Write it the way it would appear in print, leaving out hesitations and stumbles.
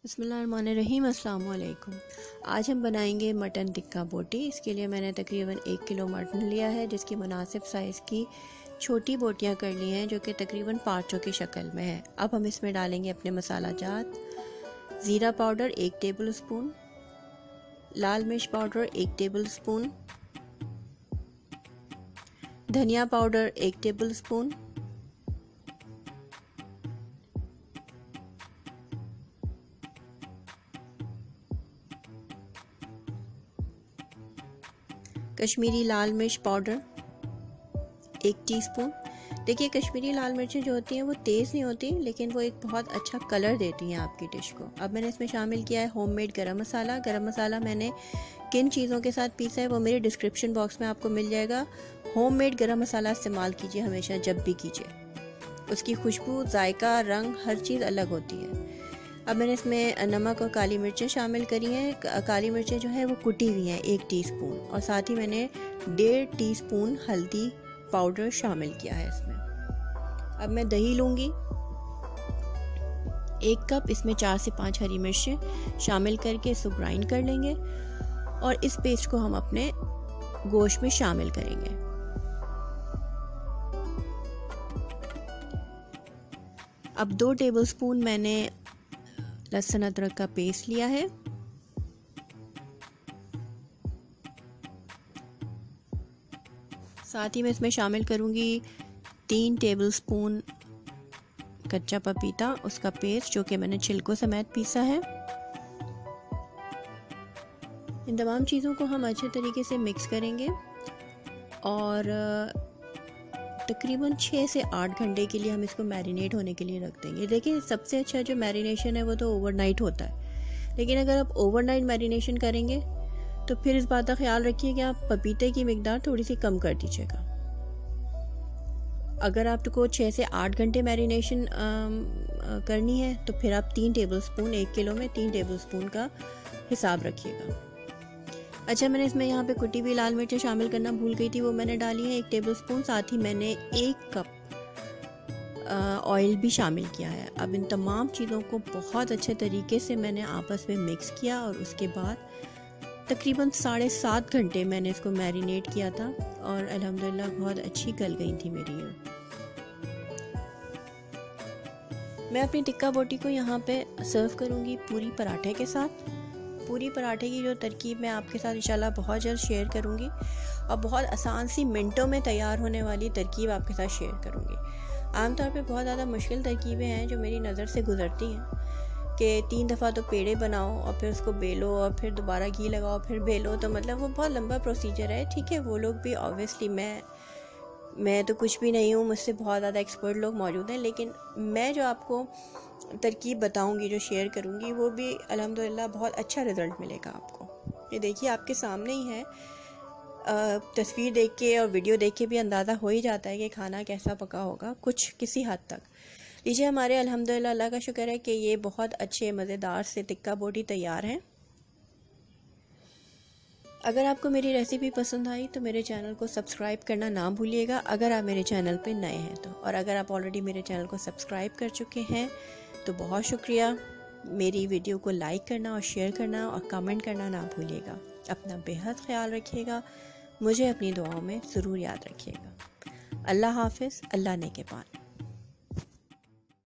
बिस्मिल्लाहिर्रहमानिर्रहीम। अस्सलाम वालेकुम। आज हम बनाएंगे मटन टिक्का बोटी। इसके लिए मैंने तकरीबन 1 किलो मटन लिया है, जिसकी मुनासिब साइज़ की छोटी बोटियां कर ली हैं, जो कि तकरीबन पाँचों की शक्ल में है। अब हम इसमें डालेंगे अपने मसाला जात। ज़ीरा पाउडर 1 टेबल स्पून, लाल मिर्च पाउडर 1 टेबल स्पून, धनिया पाउडर 1 टेबल स्पून, कश्मीरी लाल मिर्च पाउडर 1 टीस्पून। देखिए, कश्मीरी लाल मिर्चें जो होती हैं वो तेज़ नहीं होती, लेकिन वो एक बहुत अच्छा कलर देती हैं आपकी डिश को। अब मैंने इसमें शामिल किया है होममेड गरम मसाला। गरम मसाला मैंने किन चीज़ों के साथ पीसा है वो मेरे डिस्क्रिप्शन बॉक्स में आपको मिल जाएगा। होममेड गरम मसाला इस्तेमाल कीजिए हमेशा, जब भी कीजिए। उसकी खुशबू, जायका, रंग, हर चीज़ अलग होती है। अब मैंने इसमें नमक और काली मिर्चें शामिल करी हैं। काली मिर्चें जो है वो कुटी हुई हैं 1 टीस्पून, और साथ ही मैंने 1.5 टीस्पून हल्दी पाउडर शामिल किया है इसमें। अब मैं दही लूँगी 1 कप। इसमें 4 से 5 हरी मिर्चें शामिल करके इसको ग्राइंड कर लेंगे और इस पेस्ट को हम अपने गोश्त में शामिल करेंगे। अब 2 टेबलस्पून मैंने लहसुन अदरक का पेस्ट लिया है। साथ ही मैं इसमें शामिल करूंगी 3 टेबलस्पून कच्चा पपीता, उसका पेस्ट, जो कि मैंने छिलकों समेत पीसा है। इन तमाम चीज़ों को हम अच्छे तरीके से मिक्स करेंगे और तकरीबन 6 से 8 घंटे के लिए हम इसको मैरिनेट होने के लिए रख देंगे। देखिए, सबसे अच्छा जो मैरिनेशन है वो तो ओवरनाइट होता है, लेकिन अगर आप ओवरनाइट मैरिनेशन करेंगे तो फिर इस बात का ख्याल रखिए कि आप पपीते की मिकदार थोड़ी सी कम कर दीजिएगा। अगर आपको 6 से 8 घंटे मैरिनेशन करनी है तो फिर आप 3 टेबलस्पून, 1 किलो में 3 टेबलस्पून का हिसाब रखिएगा। अच्छा, मैंने इसमें यहाँ पे कुटी हुई लाल मिर्चें शामिल करना भूल गई थी, वो मैंने डाली है 1 टेबलस्पून। साथ ही मैंने 1 कप ऑयल भी शामिल किया है। अब इन तमाम चीज़ों को बहुत अच्छे तरीके से मैंने आपस में मिक्स किया और उसके बाद तकरीबन 7.5 घंटे मैंने इसको मैरिनेट किया था और अल्हम्दुलिल्लाह बहुत अच्छी गल गई थी मेरी ये। मैं अपनी टिक्का बोटी को यहाँ पे सर्व करूँगी पूरी पराठे के साथ। पूरी पराठे की जो तरकीब मैं आपके साथ इंशाल्लाह बहुत जल्द शेयर करूँगी और बहुत आसान सी मिनटों में तैयार होने वाली तरकीब आपके साथ शेयर करूँगी। आमतौर पे बहुत ज़्यादा मुश्किल तरकीबें हैं जो मेरी नज़र से गुजरती हैं कि 3 दफ़ा तो पेड़े बनाओ और फिर उसको बेलो और फिर दोबारा घी लगाओ, फिर बेलो, तो मतलब वो बहुत लंबा प्रोसीजर है। ठीक है, वो लोग भी ऑब्वियसली, मैं तो कुछ भी नहीं हूँ, मुझसे बहुत ज़्यादा एक्सपर्ट लोग मौजूद हैं, लेकिन मैं जो आपको तरकीब बताऊंगी, जो शेयर करूंगी, वो भी अल्हम्दुलिल्लाह बहुत अच्छा रिज़ल्ट मिलेगा आपको। ये देखिए, आपके सामने ही है। तस्वीर देख के और वीडियो देख के भी अंदाज़ा हो ही जाता है कि खाना कैसा पका होगा, कुछ किसी हद तक। लीजिए, हमारे अल्हम्दुलिल्लाह अल्लाह का शुक्र है कि ये बहुत अच्छे मज़ेदार से टिक्का बोटी तैयार हैं। अगर आपको मेरी रेसिपी पसंद आई तो मेरे चैनल को सब्सक्राइब करना ना भूलिएगा, अगर आप मेरे चैनल पे नए हैं तो। और अगर आप ऑलरेडी मेरे चैनल को सब्सक्राइब कर चुके हैं तो बहुत शुक्रिया। मेरी वीडियो को लाइक करना और शेयर करना और कमेंट करना ना भूलिएगा। अपना बेहद ख्याल रखिएगा, मुझे अपनी दुआओं में ज़रूर याद रखिएगा। अल्लाह हाफ़िज़। अल्लाह नेगहबान।